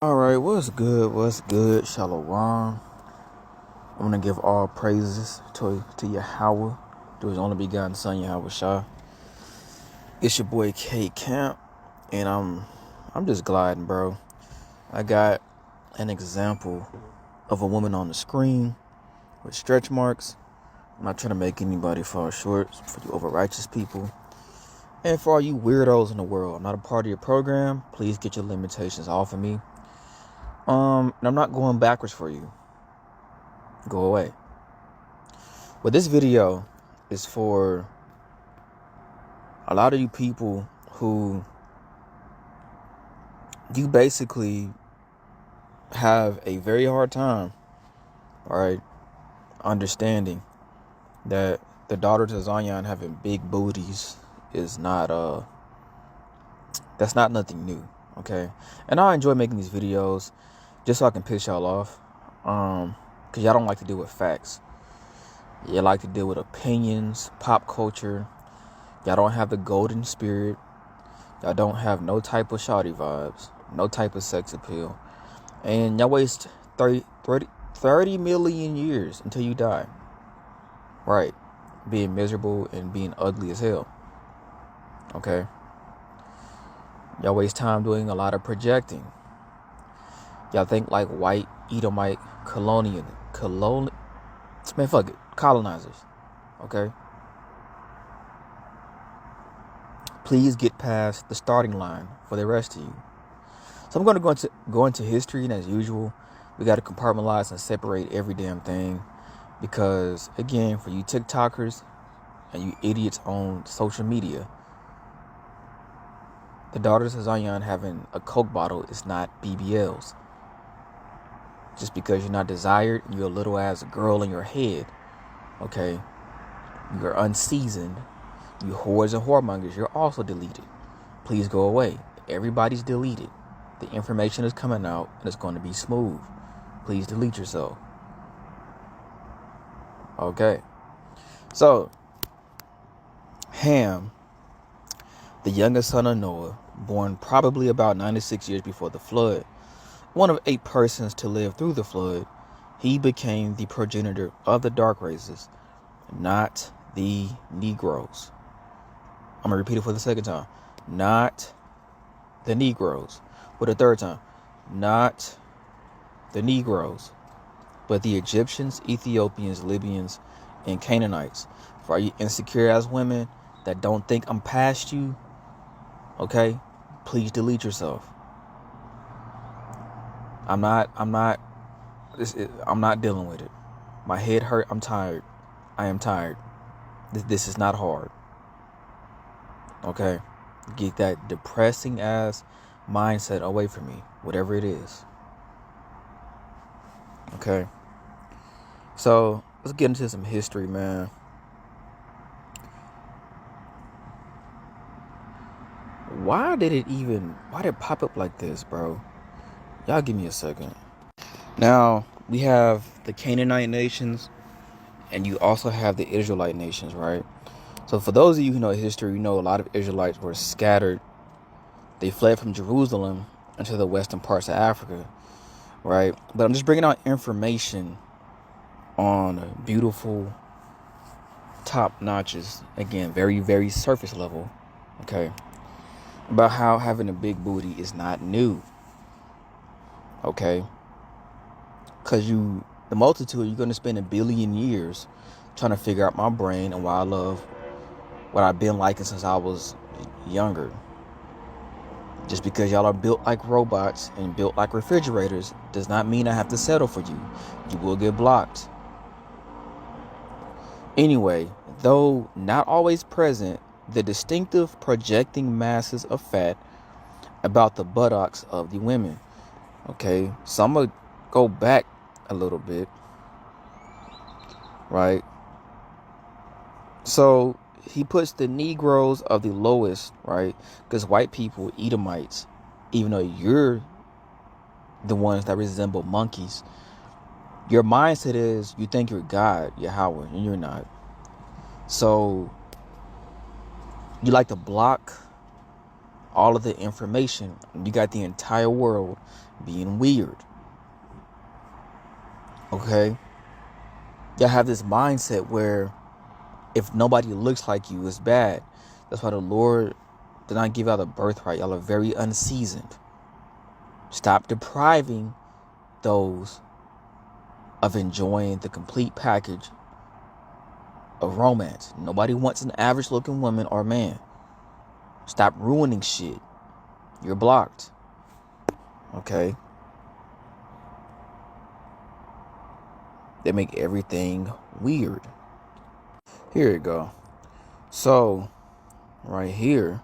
Alright, what's good? What's good? Shalom. I'm gonna give all praises to YAHAWAH, to his only begotten son, YAHWAH. It's your boy K Camp, and I'm just gliding, bro. I got an example of a woman on the screen with stretch marks. I'm not trying to make anybody fall short for you over righteous people. And for all you weirdos in the world, I'm not a part of your program. Please get your limitations off of me. And I'm not going backwards for you. Go away. But this video is for a lot of you people who you basically have a very hard time, all right, understanding that the daughters of Zion having big booties is not that's not nothing new, okay? And I enjoy making these videos just so I can piss y'all off, because y'all don't like to deal with facts. You like to deal with opinions, pop culture. Y'all don't have the golden spirit. Y'all don't have no type of shawty vibes, no type of sex appeal. And y'all waste 30 million years until you die. Right. Being miserable and being ugly as hell. Okay. Y'all waste time doing a lot of projecting. Y'all think like white Edomite colonizers. Okay. Please get past the starting line for the rest of you. So I'm going to go into history, and as usual, we got to compartmentalize and separate every damn thing, because again, for you TikTokers and you idiots on social media, the daughters of Zion having a Coke bottle is not BBLs. Just because you're not desired, you're a little ass girl in your head, okay? You're unseasoned. You whores and whoremongers, you're also deleted. Please go away. Everybody's deleted. The information is coming out and it's going to be smooth. Please delete yourself. Okay. So, Ham, the youngest son of Noah, born probably about 96 years before the flood, one of 8 persons to live through the flood, he became the progenitor of the dark races, not the Negroes. I'm going to repeat it for the second time. Not the Negroes. For the third time. Not the Negroes, but the Egyptians, Ethiopians, Libyans, and Canaanites. For all you insecure ass women that don't think I'm past you, okay, please delete yourself. I'm not dealing with it. My head hurt. I'm tired. I am tired. This is not hard. Okay? Get that depressing ass mindset away from me, whatever it is. Okay? So, let's get into some history, man. Why did it pop up like this, bro? Y'all give me a second. Now, we have the Canaanite nations, and you also have the Israelite nations, right? So for those of you who know history, you know a lot of Israelites were scattered. They fled from Jerusalem into the western parts of Africa, right? But I'm just bringing out information on a beautiful top notches, again, very, very surface level, okay, about how having a big booty is not new, okay? Because the multitude, you're going to spend 1 billion years trying to figure out my brain and why I love what I've been liking since I was younger. Just because y'all are built like robots and built like refrigerators does not mean I have to settle for you. You will get blocked. Anyway, though not always present, the distinctive projecting masses of fat about the buttocks of the women. Okay, so I'm going to go back a little bit, right? So he puts the Negroes of the lowest, right? Because white people, Edomites, even though you're the ones that resemble monkeys, your mindset is you think you're God, Yahweh, and you're not. So you like to block all of the information. You got the entire world being weird. Okay? Y'all have this mindset where if nobody looks like you, it's bad. That's why the Lord did not give out a birthright. Y'all are very unseasoned. Stop depriving those of enjoying the complete package of romance. Nobody wants an average looking woman or man. Stop ruining shit. You're blocked. Okay? They make everything weird. Here you go. So, right here,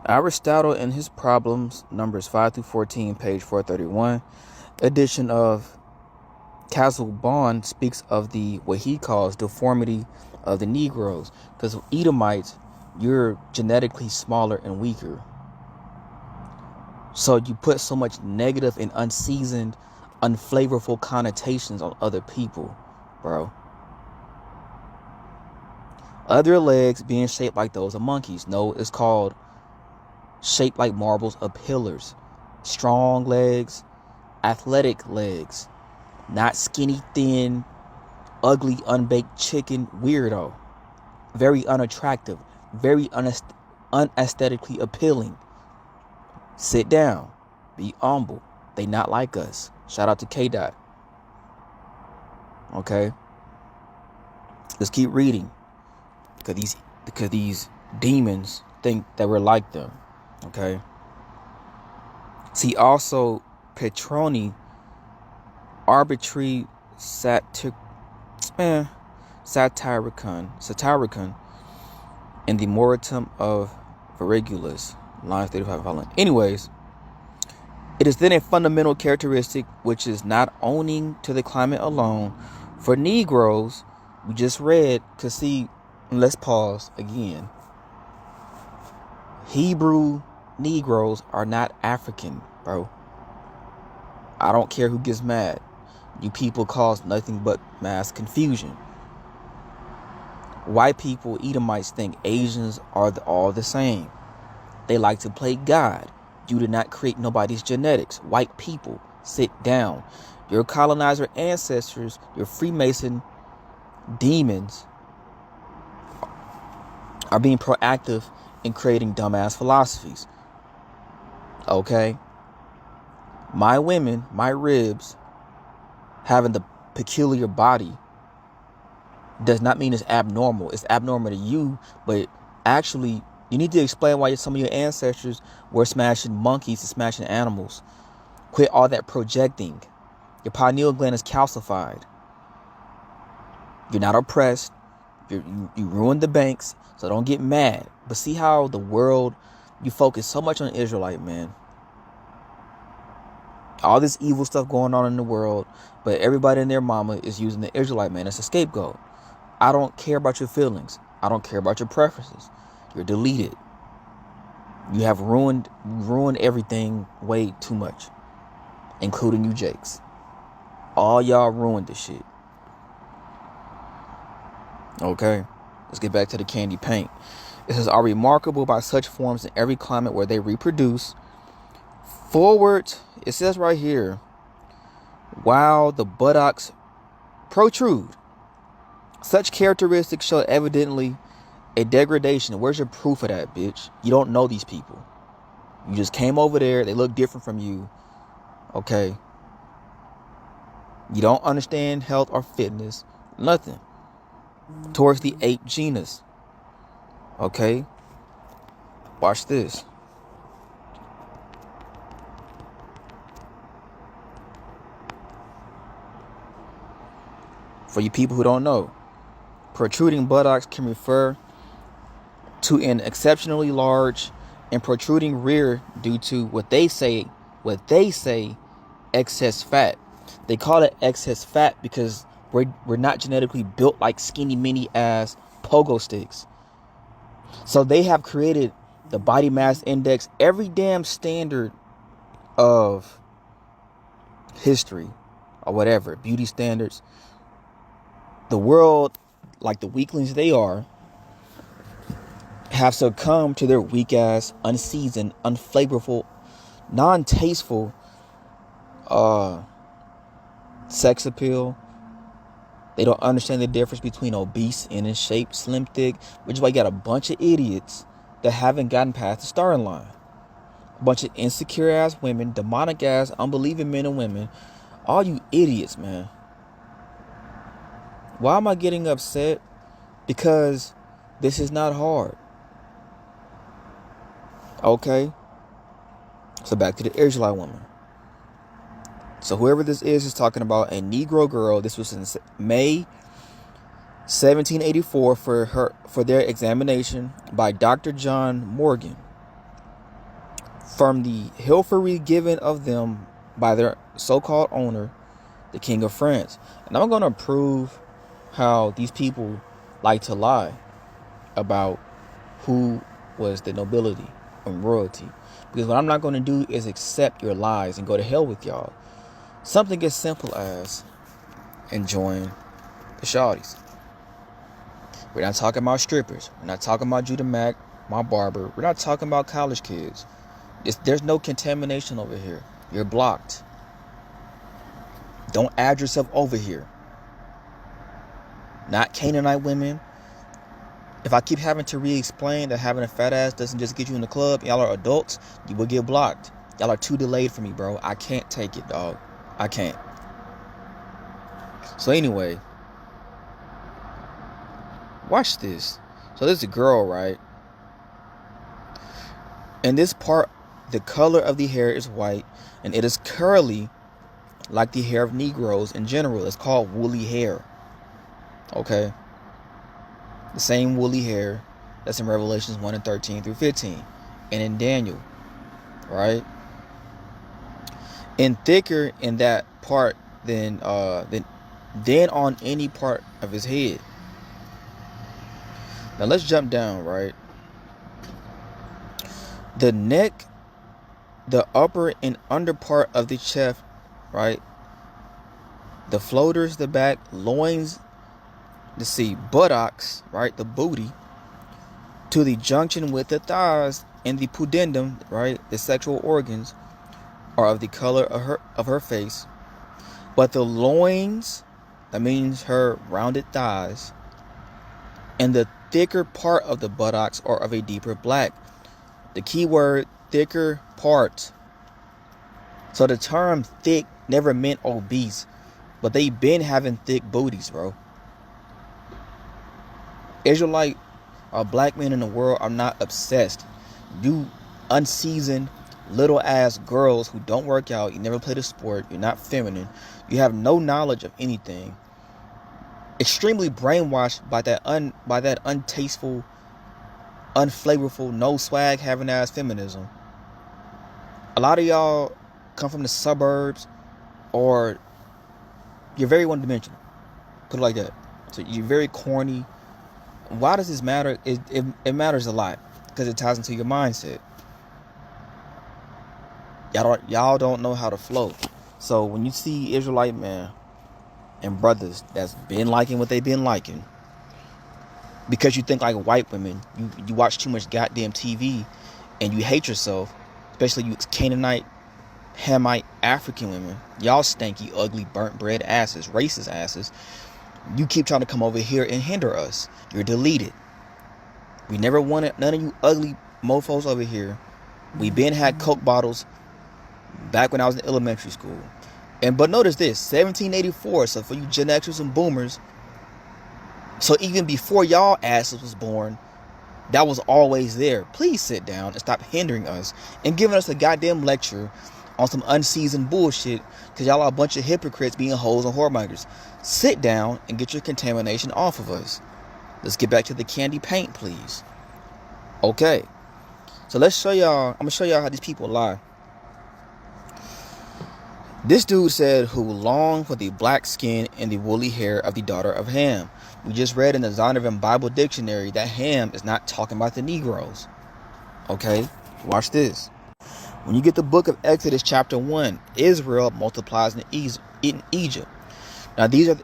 Aristotle and his problems, numbers 5 through 14, page 431, edition of Casaubon, speaks of the what he calls deformity of the Negroes. Because Edomites, you're genetically smaller and weaker. So you put so much negative and unseasoned, unflavorful connotations on other people, bro. Other legs being shaped like those of monkeys. No, it's called shaped like marbles of pillars. Strong legs, athletic legs. Not skinny, thin, ugly, unbaked chicken weirdo. Very unattractive. Very unaesthetically appealing. Sit down. Be humble. They not like us. Shout out to K-Dot. Okay? Let's keep reading. Because these demons think that we're like them. Okay? See, also, Petroni, arbitrary satyricon, in the Moratum of Vergilius, lines 35 following. Anyways, it is then a fundamental characteristic which is not owning to the climate alone. For Negroes, we just read, because see, let's pause again. Hebrew Negroes are not African, bro. I don't care who gets mad. You people cause nothing but mass confusion. White people, Edomites, think Asians are all the same. They like to play God. You did not create nobody's genetics. White people, sit down. Your colonizer ancestors, your Freemason demons, are being proactive in creating dumbass philosophies. Okay? My women, my ribs, having the peculiar body does not mean it's abnormal. It's abnormal to you, but actually, you need to explain why some of your ancestors were smashing monkeys and smashing animals. Quit all that projecting. Your pineal gland is calcified. You're not oppressed. You ruined the banks, so don't get mad. But see how the world, you focus so much on Israelite, man. All this evil stuff going on in the world, but everybody and their mama is using the Israelite man as a scapegoat. I don't care about your feelings. I don't care about your preferences. You're deleted. You have ruined everything way too much, including you Jakes. All y'all ruined this shit. Okay, let's get back to the candy paint. It says, are remarkable by such forms in every climate where they reproduce. Forward, it says right here, while the buttocks protrude. Such characteristics show evidently a degradation. Where's your proof of that, bitch? You don't know these people. You just came over there. They look different from you. Okay. You don't understand health or fitness. Nothing. Towards the ape genus. Okay. Watch this. For you people who don't know, protruding buttocks can refer to an exceptionally large and protruding rear due to what they say excess fat. They call it excess fat because we're not genetically built like skinny mini ass pogo sticks. So they have created the body mass index, every damn standard of history or whatever, beauty standards. The world, like the weaklings they are, have succumbed to their weak-ass, unseasoned, unflavorful, non-tasteful sex appeal. They don't understand the difference between obese and in shape, slim, thick, which is why you got a bunch of idiots that haven't gotten past the starting line. A bunch of insecure ass women, demonic ass, unbelieving men and women. All you idiots, man. Why am I getting upset? Because this is not hard. Okay? So back to the Israelite woman. So whoever this is talking about a Negro girl. This was in May 1784 for their examination by Dr. John Morgan. From the Hilfery given of them by their so-called owner, the King of France. And I'm going to prove how these people like to lie about who was the nobility and royalty. Because what I'm not going to do is accept your lies and go to hell with y'all. Something as simple as enjoying the Shawties. We're not talking about strippers. We're not talking about Judah Mack, my barber. We're not talking about college kids. There's no contamination over here. You're blocked. Don't add yourself over here. Not Canaanite women. If I keep having to re-explain that having a fat ass doesn't just get you in the club, y'all are adults, you will get blocked. Y'all are too delayed for me, bro. I can't take it, dog. I can't. So anyway, watch this. So this is a girl, right? And this part, the color of the hair is white, and it is curly like the hair of Negroes in general. It's called woolly hair. Okay? The same woolly hair that's in Revelations 1 and 13 through 15. And in Daniel. Right? And thicker in that part than on any part of his head. Now let's jump down, right? The neck, the upper and under part of the chest, right? The floaters, the back, loins, let's see, buttocks, right? The booty, to the junction with the thighs and the pudendum, right? The sexual organs are of the color of her face. But the loins, that means her rounded thighs, and the thicker part of the buttocks are of a deeper black. The key word, thicker part. So the term thick never meant obese, but they been having thick booties, bro. Israelite black men in the world are not obsessed. You unseasoned little ass girls who don't work out, you never played a sport, you're not feminine, you have no knowledge of anything, extremely brainwashed by that untasteful, unflavorful, no swag having ass feminism. A lot of y'all come from the suburbs, or you're very one-dimensional, put it like that. So you're very corny. Why does this matter? It matters a lot because it ties into your mindset. Y'all don't know how to flow. So when you see Israelite men and brothers that's been liking what they've been liking, because you think like white women, you watch too much goddamn TV and you hate yourself, especially you Canaanite, Hamite, African women, y'all stanky, ugly, burnt bread asses, racist asses. You keep trying to come over here and hinder us. You're deleted. We never wanted none of you ugly mofos over here. We been had Coke bottles back when I was in elementary school. But notice this, 1784. So for you Gen Xers and Boomers, so even before y'all asses was born, that was always there. Please sit down and stop hindering us and giving us a goddamn lecture on some unseasoned bullshit, because y'all are a bunch of hypocrites being hoes and whoremongers. Sit down and get your contamination off of us. Let's get back to the candy paint, please. Okay. So let's show y'all. I'm going to show y'all how these people lie. This dude said, who longed for the black skin and the woolly hair of the daughter of Ham. We just read in the Zondervan Bible Dictionary that Ham is not talking about the Negroes. Okay, watch this. When you get the book of Exodus chapter 1, Israel multiplies in Egypt. Now these are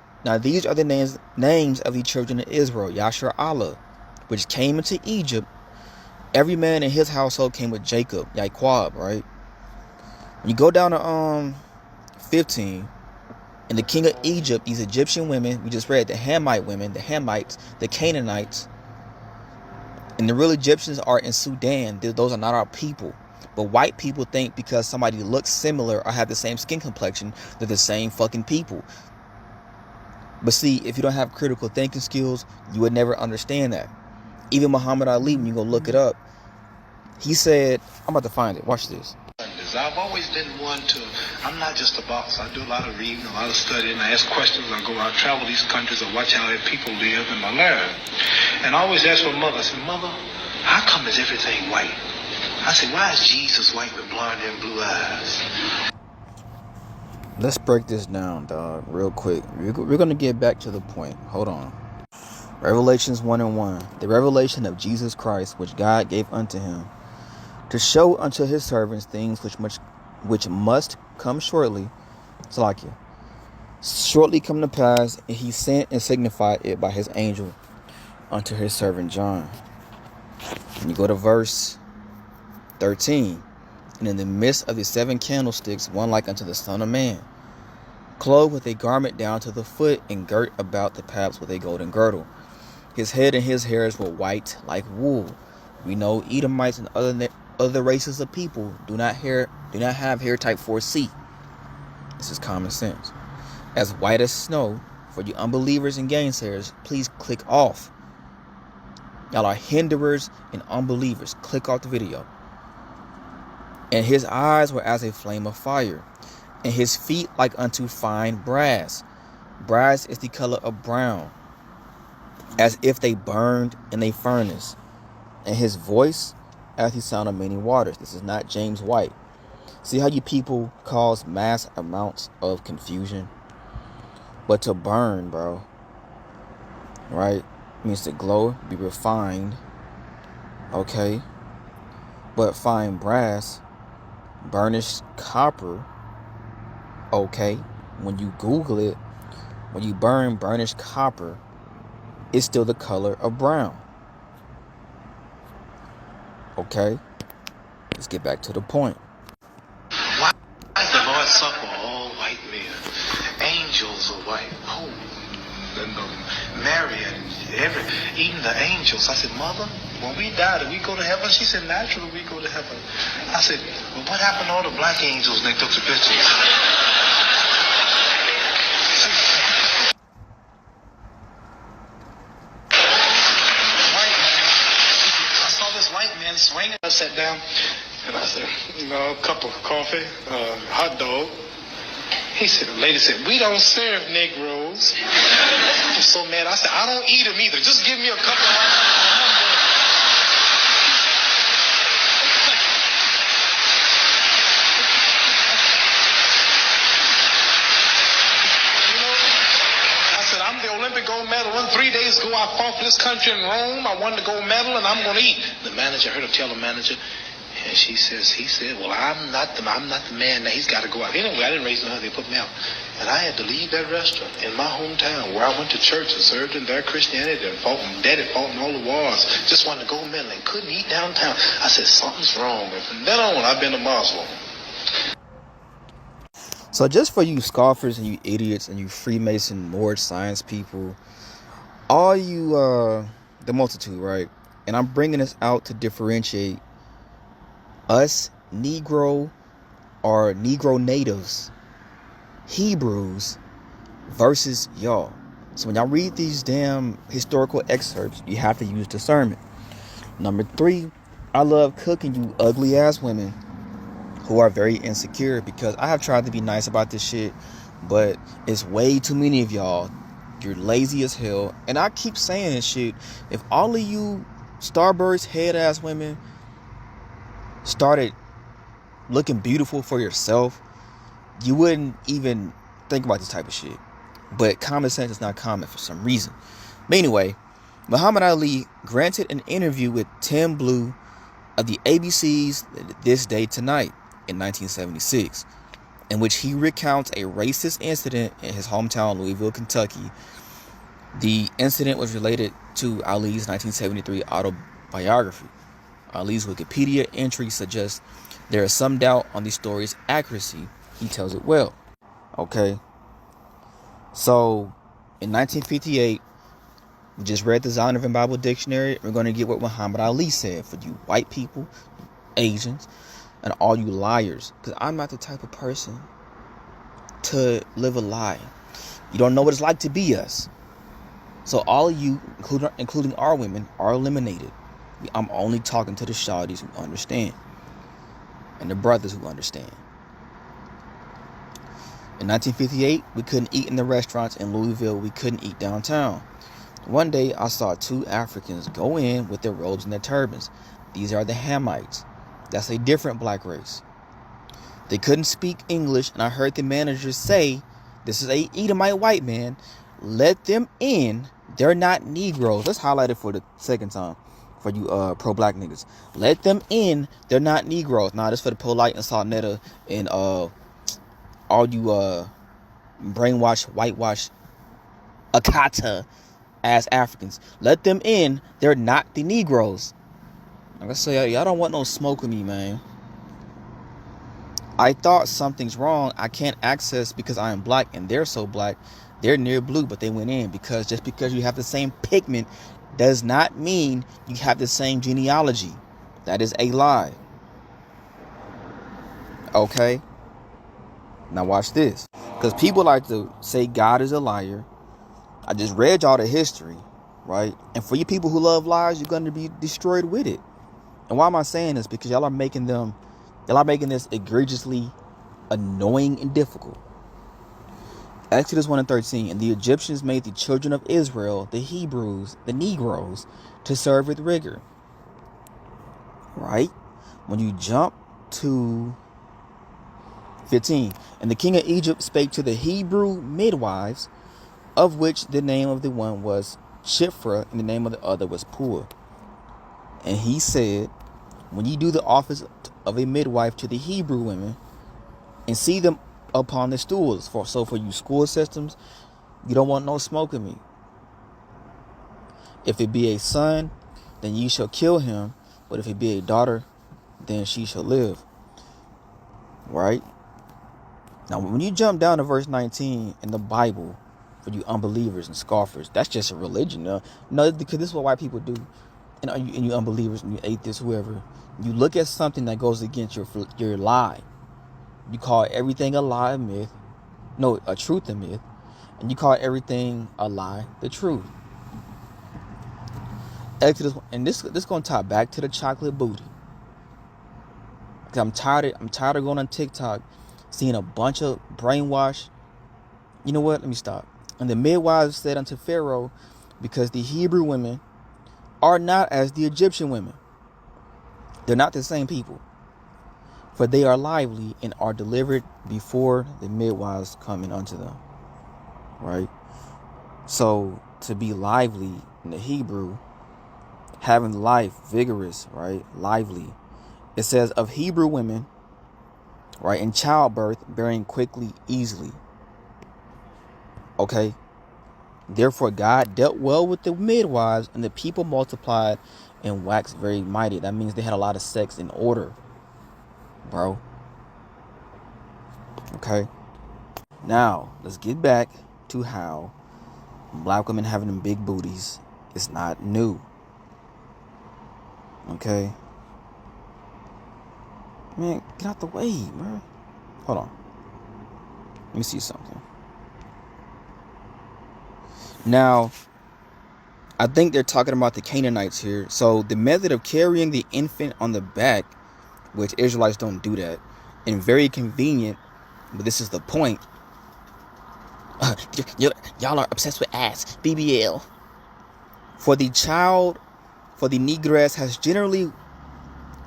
the names of the children of Israel, Yasher Allah, which came into Egypt Every man in his household came with Jacob, YAHAWAH, right? When you go down to 15, and the king of Egypt, these Egyptian women, we just read, the Hamite women, the Hamites, the Canaanites, and the real Egyptians are in Sudan. Those are not our people. But white people think because somebody looks similar or have the same skin complexion, they're the same fucking people. But see, if you don't have critical thinking skills, you would never understand that. Even Muhammad Ali, when you go look it up, he said, I'm about to find it. Watch this. I've always been one to, I'm not just a boxer. I do a lot of reading, a lot of studying. I ask questions. I go out, travel these countries, I watch how their people live, and I learn. And I always ask my mother, I said, Mother, how come is everything white? I said, why is Jesus white with blonde and blue eyes? Let's break this down, dog, real quick. We're going to get back to the point. Hold on. Revelations 1:1. The revelation of Jesus Christ, which God gave unto him, to show unto his servants things which must come shortly. Salakia. Shortly come to pass, and he sent and signified it by his angel unto his servant John. And you go to verse 13. And in the midst of the 7 candlesticks, one like unto the Son of Man, clothed with a garment down to the foot, and girt about the paps with a golden girdle. His head and his hairs were white like wool. We know Edomites and other races of people do not have hair type 4C. This is common sense. As white as snow. For you unbelievers and gainsayers, please click off. Y'all are hinderers and unbelievers. Click off the video. And his eyes were as a flame of fire, and his feet like unto fine brass. Brass is the color of brown, as if they burned in a furnace. And his voice as the sound of many waters. This is not James White. See how you people cause mass amounts of confusion? But to burn, bro, right, means to glow, be refined, okay? But fine brass, burnished copper, okay? When you Google it, when you burn burnished copper, it's still the color of brown. Okay, let's get back to the point. Why is the Lord's Supper all white men? Angels are white. Oh, and Mary and even the angels. I said, Mother, when we die, do we go to heaven? She said, naturally we go to heaven. I said, well, what happened to all the black angels when they took the pictures? Swinging. I sat down and I said, a cup of coffee, hot dog. He said, the lady said, we don't serve Negroes. I was so mad. I said, I don't eat them either. Just give me a couple of hamburgers. I said, I'm the Olympic gold medal. 3 days ago, I fought for this country in Rome. I won the gold medal, and I'm going to eat. The manager, I heard him tell the manager, and he said, well, I'm not the man. Now he's got to go out. Anyway, I didn't raise no money. They put me out. And I had to leave that restaurant in my hometown where I went to church and served in their Christianity and fought, and daddy fought in all the wars. Just wanted to go medal and couldn't eat downtown. I said, something's wrong. And from then on, I've been a Muslim. So just for you scoffers and you idiots and you Freemason, Moorish science people, all you, the multitude, right? And I'm bringing this out to differentiate us, Negro or Negro natives, Hebrews, versus y'all. So when y'all read these damn historical excerpts, you have to use discernment. Number 3, I love cooking you ugly ass women who are very insecure, because I have tried to be nice about this shit, but it's way too many of y'all. You're lazy as hell. And I keep saying this shit. If all of you Starburst head ass women started looking beautiful for yourself, you wouldn't even think about this type of shit. But common sense is not common for some reason. But anyway, Muhammad Ali granted an interview with Tim Blue of the ABC's This Day Tonight in 1976, in which he recounts a racist incident in his hometown, Louisville, Kentucky. The incident was related to Ali's 1973 autobiography. At least Wikipedia entry suggests there is some doubt on the story's accuracy. He tells it well. Okay. So, in 1958, we just read the Zondervan Bible Dictionary. We're going to get what Muhammad Ali said for you white people, Asians, and all you liars. Because I'm not the type of person to live a lie. You don't know what it's like to be us. So all of you, including our women, are eliminated. I'm only talking to the Shawties who understand. And the brothers who understand. In 1958, we couldn't eat in the restaurants in Louisville. We couldn't eat downtown. One day, I saw two Africans go in with their robes and their turbans. These are the Hamites. That's a different black race. They couldn't speak English, and I heard the manager say, this is a Edomite white man. Let them in. They're not Negroes. Let's highlight it for the second time for you pro-black niggas. Let them in. They're not Negroes. Nah, this for the polite and Salnetta and all you brainwashed, whitewashed, Akata as Africans. Let them in. They're not the Negroes. Like I say, y'all don't want no smoke with me, man. I thought something's wrong. I can't access because I am black and they're so black. They're near blue, but they went in because just because you have the same pigment does not mean you have the same genealogy. That is a lie. Okay? Now watch this. Because people like to say God is a liar. I just read y'all the history, right? And for you people who love lies, you're going to be destroyed with it. And why am I saying this? Because y'all are making this egregiously annoying and difficult. Exodus 1:13, and the Egyptians made the children of Israel, the Hebrews, the Negroes, to serve with rigor. Right? When you jump to 15, and the king of Egypt spake to the Hebrew midwives, of which the name of the one was Shiphrah, and the name of the other was Puah. And he said, when you do the office of a midwife to the Hebrew women, and see them upon the stools, for you school systems, you don't want no smoke with me. If it be a son, then ye shall kill him, but if it be a daughter, then she shall live. Right? Now, when you jump down to verse 19 in the Bible, for you unbelievers and scoffers, that's just a religion. No, because this is what white people do. And you unbelievers and you atheists, whoever, you look at something that goes against your lie. You call everything a lie, a myth. No, a truth, a myth. And you call everything a lie, the truth. Exodus, and this going to tie back to the chocolate booty. Because I'm tired of going on TikTok, seeing a bunch of brainwash. You know what? Let me stop. And the midwives said unto Pharaoh, because the Hebrew women are not as the Egyptian women. They're not the same people. For they are lively and are delivered before the midwives coming unto them. Right? So, to be lively in the Hebrew, having life, vigorous, right? Lively. It says of Hebrew women, right? In childbirth, bearing quickly, easily. Okay? Therefore, God dealt well with the midwives, and the people multiplied and waxed very mighty. That means they had a lot of sex in order. Bro. Okay. Now, let's get back to how black women having them big booties is not new. Okay. Man, get out the way, bro. Hold on. Let me see something. Now, I think they're talking about the Canaanites here. So, the method of carrying the infant on the back, which Israelites don't do that, and very convenient, but this is the point. Y'all are obsessed with ass. BBL. For the negress has generally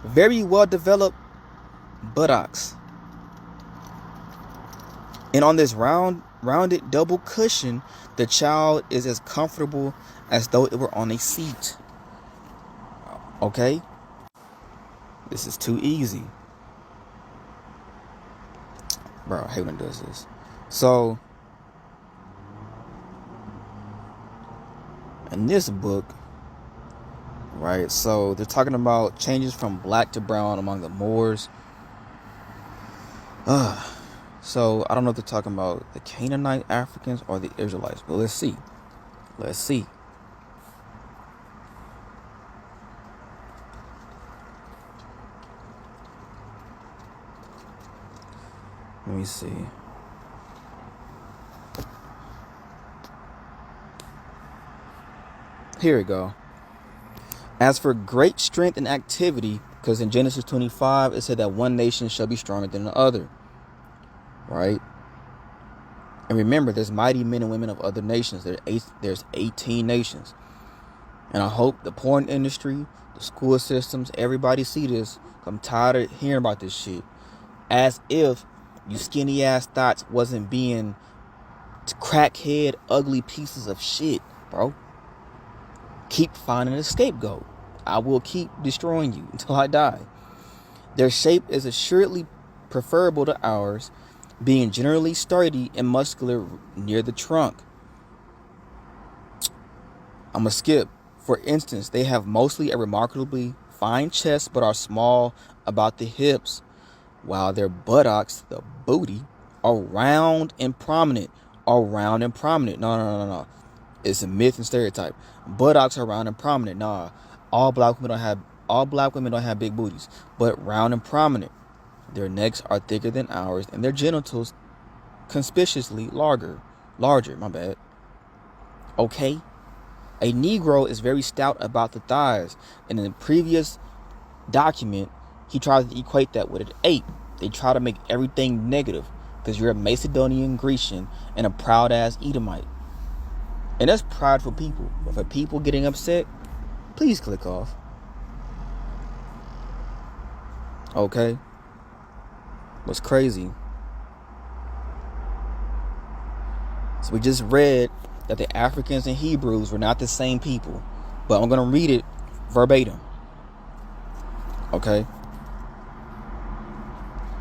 very well developed buttocks. And on this rounded double cushion, the child is as comfortable as though it were on a seat. Okay? This is too easy. Bro, I hate when it does this. So, in this book, right? So they're talking about changes from black to brown among the Moors. So I don't know if they're talking about the Canaanite Africans or the Israelites, but let's see. Let's see. Let me see. Here we go. As for great strength and activity, because in Genesis 25, it said that one nation shall be stronger than the other. Right? And remember, there's mighty men and women of other nations. There's 18 nations. And I hope the porn industry, the school systems, everybody see this. I'm tired of hearing about this shit. As if you skinny ass thoughts wasn't being crackhead, ugly pieces of shit, bro. Keep finding a scapegoat. I will keep destroying you until I die. Their shape is assuredly preferable to ours, being generally sturdy and muscular near the trunk. I'm gonna skip. For instance, they have mostly a remarkably fine chest but are small about the hips, while their buttocks, the booty, are round and prominent. No. It's a myth and stereotype. Buttocks are round and prominent. Nah. All black women don't have big booties, but round and prominent. Their necks are thicker than ours, and their genitals conspicuously larger. My bad. Okay. A Negro is very stout about the thighs, and in the previous document, he tried to equate that with an ape. They try to make everything negative because you're a Macedonian Grecian and a proud ass Edomite. And that's prideful people. But for people getting upset, please click off. Okay. What's crazy? So we just read that the Africans and Hebrews were not the same people. But I'm going to read it verbatim. Okay?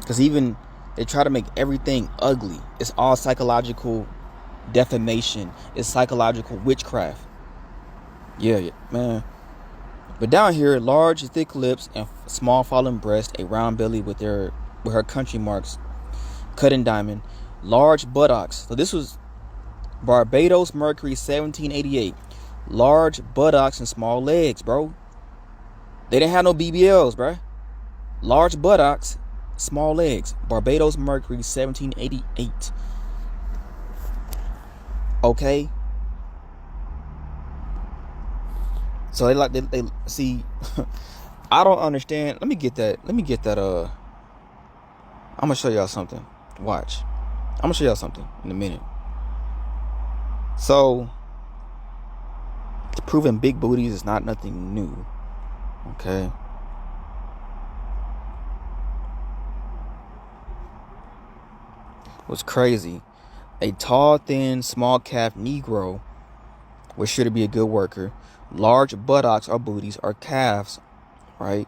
Because even they try to make everything ugly. It's all psychological defamation. It's psychological witchcraft. Yeah, man. But down here, large, thick lips and small fallen breast, a round belly with her country marks cut in diamond, large buttocks. So this was Barbados Mercury 1788. Large buttocks and small legs, bro. They didn't have no BBLs, bro. Large buttocks, small legs. Barbados Mercury 1788. Okay. So they see. I don't understand. Let me get that. I'm gonna show y'all something. Watch. I'm gonna show y'all something in a minute. So, proving big booties is not nothing new. Okay. What's crazy? A tall, thin, small calf Negro was sure to be a good worker. Large buttocks or booties or calves, right?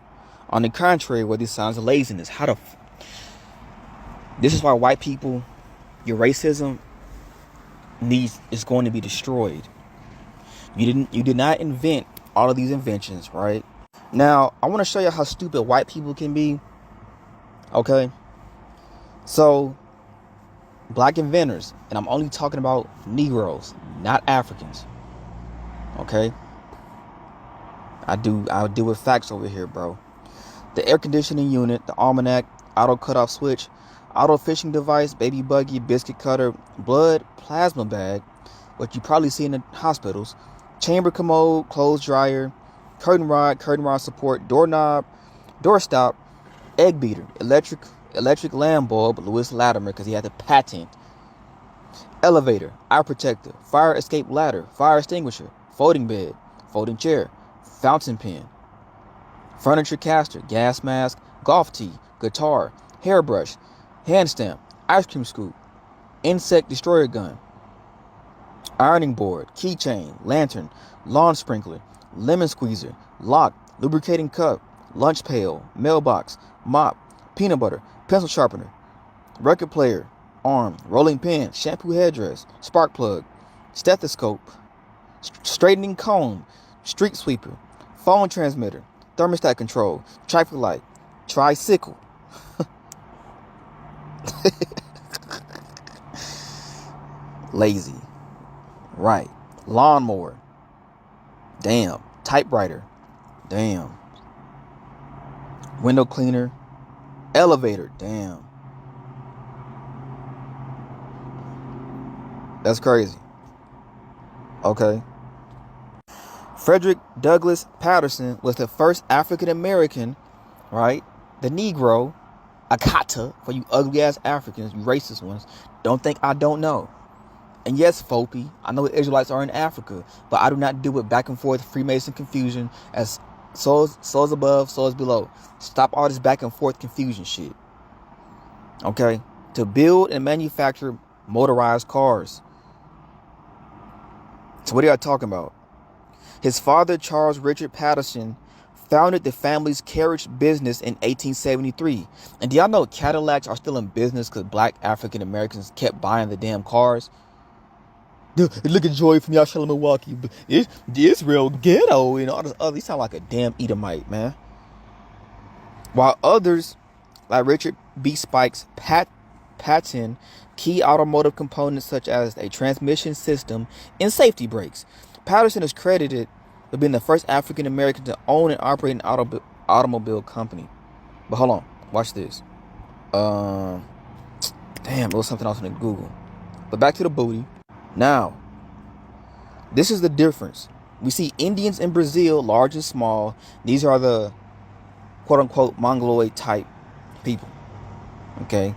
On the contrary, were these signs of laziness. This is why white people, your racism is going to be destroyed. You did not invent all of these inventions, right? Now, I want to show you how stupid white people can be. Okay? So, black inventors, and I'm only talking about Negroes, not Africans. Okay? I deal with facts over here, bro. The air conditioning unit, the almanac, auto cutoff switch, auto fishing device, baby buggy, biscuit cutter, blood plasma bag, what you probably see in the hospitals, chamber commode, clothes dryer, curtain rod support, doorknob, doorstop, egg beater, electric lamp bulb, Lewis Latimer, because he had the patent, elevator, eye protector, fire escape ladder, fire extinguisher, folding bed, folding chair, fountain pen, furniture caster, gas mask, golf tee, guitar, hairbrush, hand stamp, ice cream scoop, insect destroyer gun, ironing board, keychain, lantern, lawn sprinkler, lemon squeezer, lock, lubricating cup, lunch pail, mailbox, mop, peanut butter, pencil sharpener, record player, arm, rolling pin, shampoo headdress, spark plug, stethoscope, straightening comb, street sweeper, phone transmitter, thermostat control, traffic light, tricycle. Lazy. Right. Lawnmower. Damn. Typewriter. Damn. Window cleaner. Elevator. Damn. That's crazy. Okay. Frederick Douglass Patterson was the first African American, right? The Negro, Akata, for you ugly ass Africans, you racist ones. Don't think I don't know. And yes, Fopi, I know the Israelites are in Africa, but I do not deal with back and forth Freemason confusion as souls above, souls below. Stop all this back and forth confusion shit. Okay? To build and manufacture motorized cars. So what are y'all talking about? His father, Charles Richard Patterson, founded the family's carriage business in 1873. And do y'all know Cadillacs are still in business because black African Americans kept buying the damn cars? Look at Joy from Yashala, Milwaukee. It's real ghetto and all this other. You sound like a damn Edomite, man. While others, like Richard B. Spikes, patent key automotive components such as a transmission system and safety brakes. Patterson is credited with being the first African American to own and operate an automobile company. But hold on, watch this. Damn, it was something else in Google. But back to the booty. Now, this is the difference. We see Indians in Brazil, large and small. These are the quote-unquote mongoloid type people. Okay?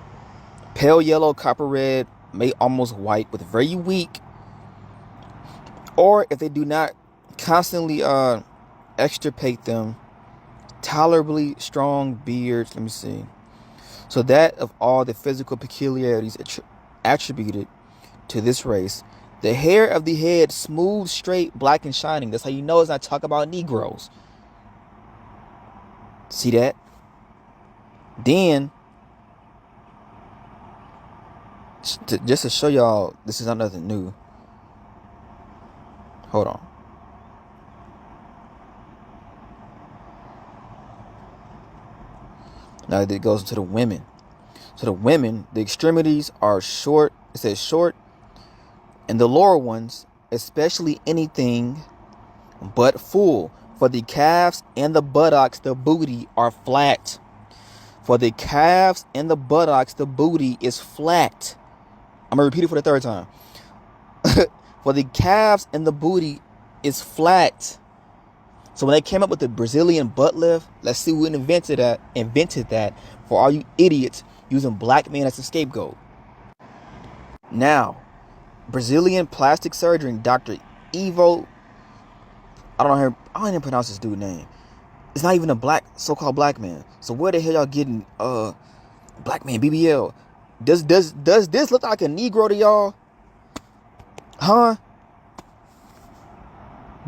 Pale yellow, copper red, may almost white, with very weak, or if they do not constantly extirpate them, tolerably strong beards. Let me see. So that of all the physical peculiarities attributed to this race, the hair of the head smooth, straight, black, and shining. That's how you know it's not talk about Negroes. See that? Then, just to show y'all, this is not nothing new. Hold on. Now it goes to the women. So the women, the extremities are short. It says short. And the lower ones, especially anything but full. For the calves and the buttocks, the booty are flat. For the calves and the buttocks, the booty is flat. I'm going to repeat it for the third time. For the calves and the booty is flat. So when they came up with the Brazilian butt lift, let's see who invented that for all you idiots using black men as a scapegoat. Now, Brazilian plastic surgeon Dr. Ivo, I don't even pronounce this dude's name. It's not even a black, so-called black man. So where the hell y'all getting black man BBL? Does this look like a Negro to y'all? Huh?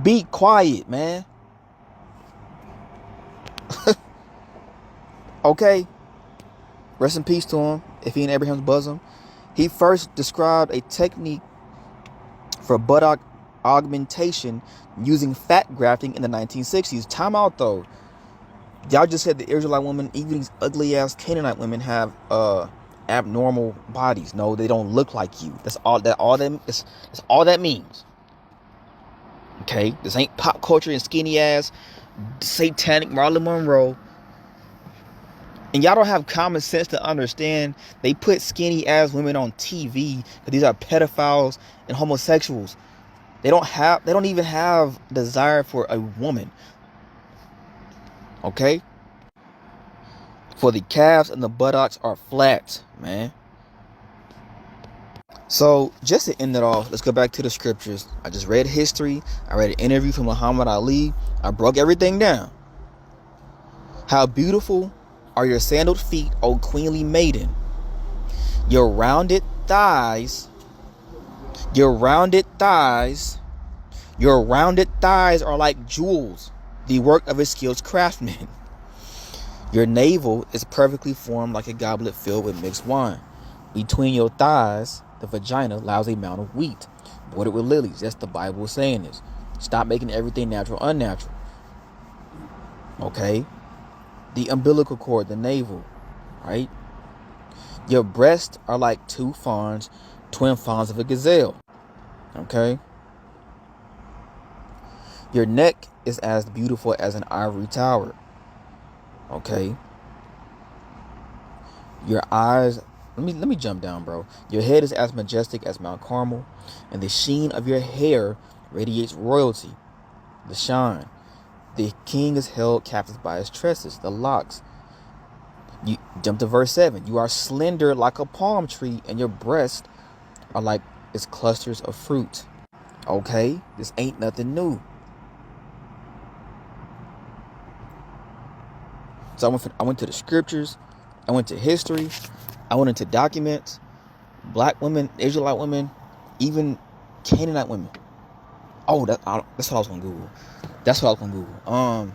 Be quiet, man. Okay. Rest in peace to him, if he in Abraham's bosom. He first described a technique for buttock augmentation using fat grafting in the 1960s. Time out though. Y'all just said the Israelite women, even these ugly ass Canaanite women, have abnormal bodies. No, they don't look like you. That's all that means. Okay, this ain't pop culture and skinny ass satanic Marilyn Monroe. And y'all don't have common sense to understand they put skinny ass women on TV because these are pedophiles and homosexuals. They don't even have desire for a woman. Okay? For the calves and the buttocks are flat, man. So just to end it off, let's go back to the scriptures. I just read history. I read an interview from Muhammad Ali. I broke everything down. How beautiful are your sandaled feet, O queenly maiden. Your rounded thighs are like jewels, the work of a skilled craftsman. Your navel is perfectly formed like a goblet filled with mixed wine. Between your thighs, the vagina lies a mound of wheat, bordered with lilies. That's the Bible saying this. Stop making everything natural unnatural. Okay? The umbilical cord, the navel, right? Your breasts are like twin fawns of a gazelle. Okay? Your neck is as beautiful as an ivory tower. Okay? Your eyes, let me jump down, bro. Your head is as majestic as Mount Carmel, and the sheen of your hair radiates royalty, the shine. The king is held captive by his tresses, the locks. You jump to verse 7. You are slender like a palm tree, and your breasts are like its clusters of fruit. Okay? This ain't nothing new. So I went to the scriptures. I went to history. I went into documents. Black women, Israelite women, even Canaanite women. Oh, that's what I was gonna Google. That's what I was gonna Google.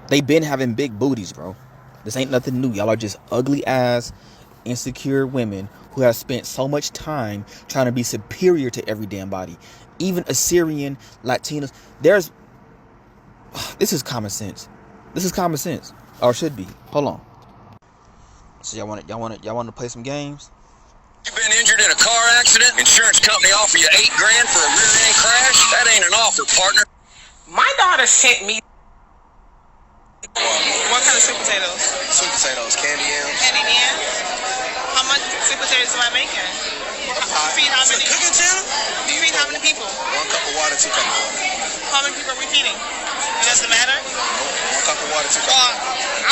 They been having big booties, bro. This ain't nothing new. Y'all are just ugly ass, insecure women who have spent so much time trying to be superior to every damn body. Even Assyrian, Latinos. This is common sense. This is common sense, or should be. Hold on. So y'all want to play some games? You've been injured in a car accident. Insurance company offer you $8 grand for a rear end crash. That ain't an offer, partner. My daughter sent me. What kind of sweet potatoes? Sweet potatoes, candy yams. Candy yams. How much sweet potatoes am I making? Feed how many? Cooking channel? Feed how many people? 1 cup of water, 2 cups of water. How many people are we feeding? It doesn't matter. 1 cup of water, 2 cups. Well,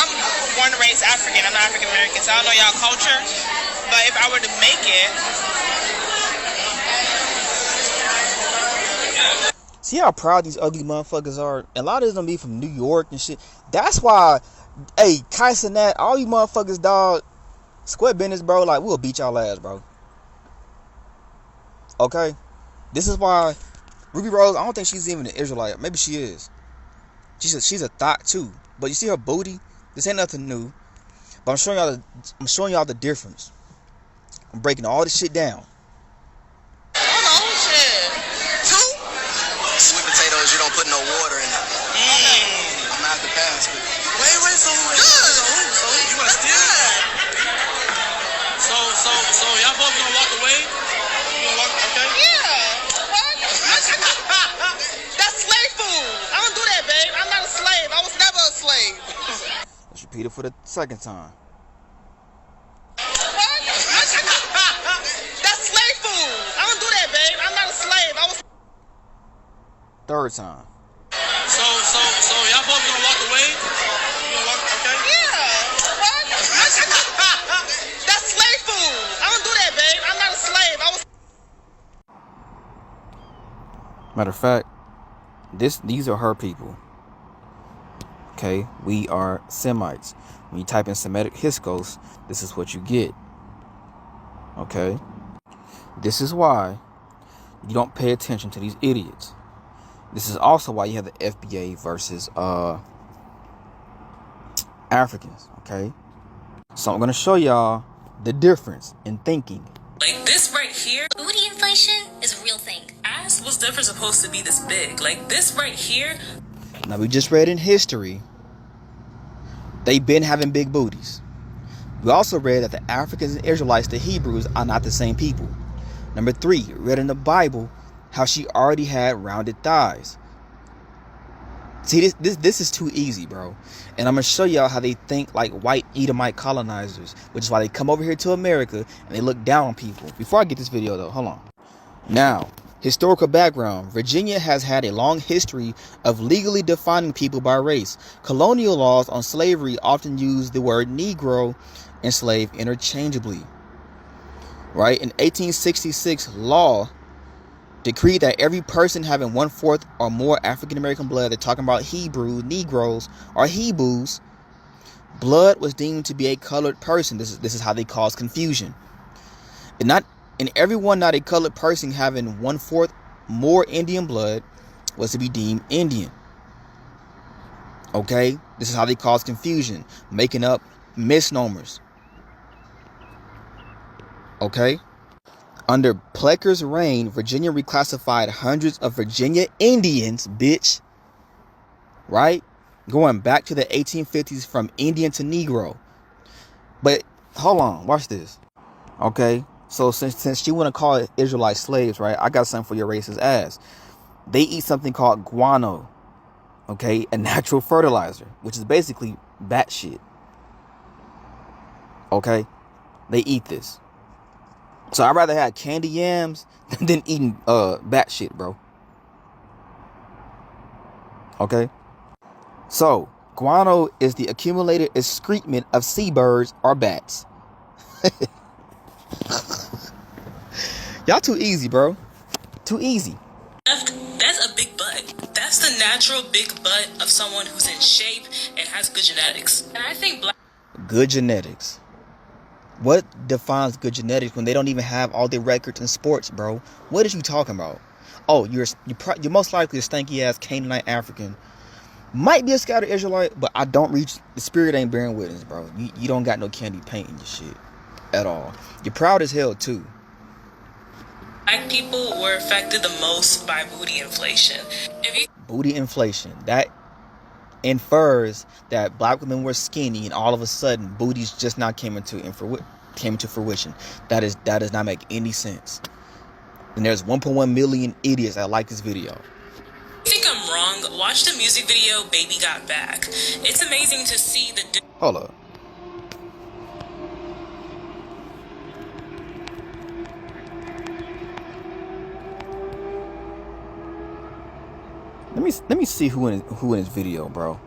I'm born and raised African. I'm not African American, so I don't know y'all culture. But if I were to make it. See how proud these ugly motherfuckers are? A lot of them be from New York and shit. That's why, hey, Kaisenat, all you motherfuckers, dog, square business, bro. Like, we'll beat y'all ass, bro. Okay? This is why Ruby Rose, I don't think she's even an Israelite. Maybe she is. She's a thought too. But you see her booty? This ain't nothing new. But I'm showing y'all the difference. I'm breaking all this shit down. Hold on, shit. Two? Sweet potatoes, you don't put no water in them. I'm gonna have to pass. Wait, so you wanna steal? So y'all both gonna walk away? You gonna walk, okay? Yeah. What? That's slave food. I don't do that, babe. I'm not a slave. I was never a slave. Let's repeat it for the second time. What? That's slave food. I don't do that, babe. I'm not a slave. I was. Third time. So y'all both gonna walk away? You gonna walk, okay? Yeah. What? That's slave food. I don't do that, babe. I'm not a slave. I was. Matter of fact, these are her people. Okay, we are Semites. When you type in Semitic Hyksos, this is what you get. Okay, this is why you don't pay attention to these idiots. This is also why you have the FBA versus Africans. Okay, so I'm gonna show y'all the difference in thinking. Like this right here, booty inflation is a real thing. Ass was never supposed to be this big. Like this right here. Now we just read in history, they've been having big booties. We also read that the Africans and Israelites, the Hebrews, are not the same people. Number 3, read in the Bible how she already had rounded thighs. See, this is too easy, bro. And I'm going to show y'all how they think like white Edomite colonizers, which is why they come over here to America and they look down on people. Before I get this video, though, hold on. Now, historical background. Virginia has had a long history of legally defining people by race. Colonial laws on slavery often use the word Negro and slave interchangeably. Right? In 1866, law decreed that every person having 1/4 or more African American blood, they're talking about Hebrews, Negroes, or Hebrews, blood was deemed to be a colored person. This is how they cause confusion. And everyone not a colored person having 1/4 more Indian blood was to be deemed Indian. Okay? This is how they cause confusion, making up misnomers. Okay? Under Plecker's reign, Virginia reclassified hundreds of Virginia Indians, bitch, right? Going back to the 1850s from Indian to Negro. But hold on, watch this. Okay, so since you want to call it Israelite slaves, right? I got something for your racist ass. They eat something called guano, okay, a natural fertilizer, which is basically bat shit. Okay, they eat this. So I'd rather have candy yams than eating bat shit, bro. Okay, so guano is the accumulated excrement of seabirds or bats. Y'all too easy, bro. Too easy. That's a big butt. That's the natural big butt of someone who's in shape and has good genetics. And I think good genetics. What defines good genetics when they don't even have all their records in sports, bro? What is you talking about? Oh, you're most likely a stanky ass Canaanite African. Might be a scattered Israelite, but I don't reach the spirit ain't bearing witness, bro. You don't got no candy paint in your shit at all. You're proud as hell too. Black people were affected the most by booty inflation. Booty inflation. That infers that black women were skinny and all of a sudden booties just not came into fruition. That does not make any sense. And there's 1.1 million idiots that like this video. I think I'm wrong. Watch the music video Baby Got Back. It's amazing to see the hold up. Let me see who in his video, bro.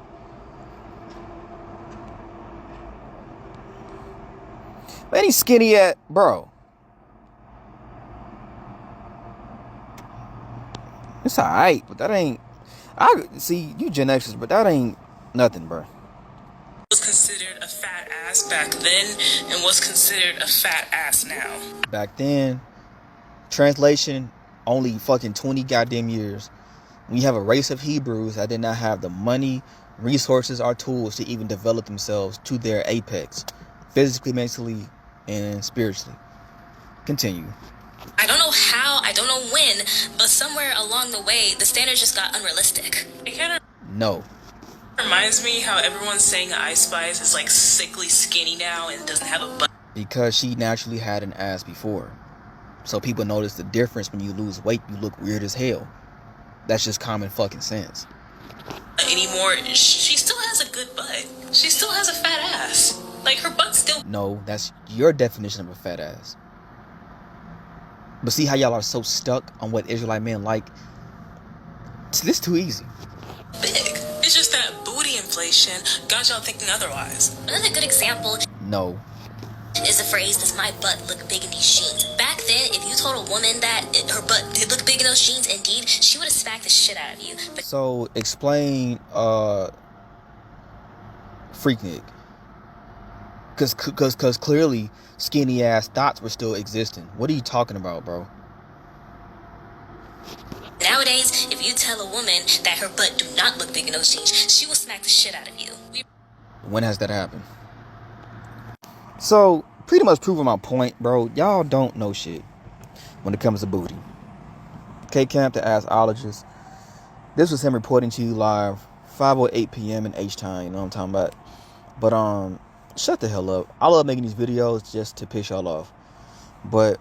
Man, he's skinny at, bro. It's alright, but that ain't. I see you Gen Xers, but that ain't nothing, bro. Was considered a fat ass back then, and what's considered a fat ass now. Back then, translation, only fucking 20 goddamn years. We have a race of Hebrews that did not have the money, resources, or tools to even develop themselves to their apex, physically, mentally, and spiritually. Continue. I don't know how, I don't know when, but somewhere along the way, the standards just got unrealistic. It kind of reminds me how everyone's saying Ice Spice is like sickly skinny now and doesn't have a butt. Because she naturally had an ass before. So people notice the difference when you lose weight, you look weird as hell. That's just common fucking sense. Anymore, she still has a good butt. She still has a fat ass. Like, her butt still... No, that's your definition of a fat ass. But see how y'all are so stuck on what Israelite men like? This too easy. Big. It's just that booty inflation got y'all thinking otherwise. Another good example... No. ...is the phrase, does my butt look big in these jeans? Back then, if you told a woman that her butt did look big in those jeans, indeed, she would have smacked the shit out of you. But so, explain, Freaknik. Because clearly, skinny ass thoughts were still existing. What are you talking about, bro? Nowadays, if you tell a woman that her butt do not look big in those jeans, she will smack the shit out of you. When has that happened? So, pretty much proving my point, bro. Y'all don't know shit when it comes to booty. K-Camp, the assologist. This was him reporting to you live, 5:08 p.m. in H-Time, you know what I'm talking about? But, shut the hell up. I love making these videos just to piss y'all off. But,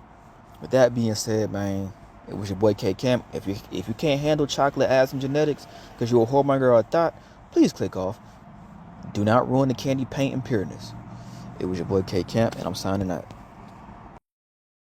with that being said, man, it was your boy K-Camp. If you can't handle chocolate ass and genetics because you're a whoremonger or a thought, please click off. Do not ruin the candy paint and pureness. It was your boy K-Camp, and I'm signing out.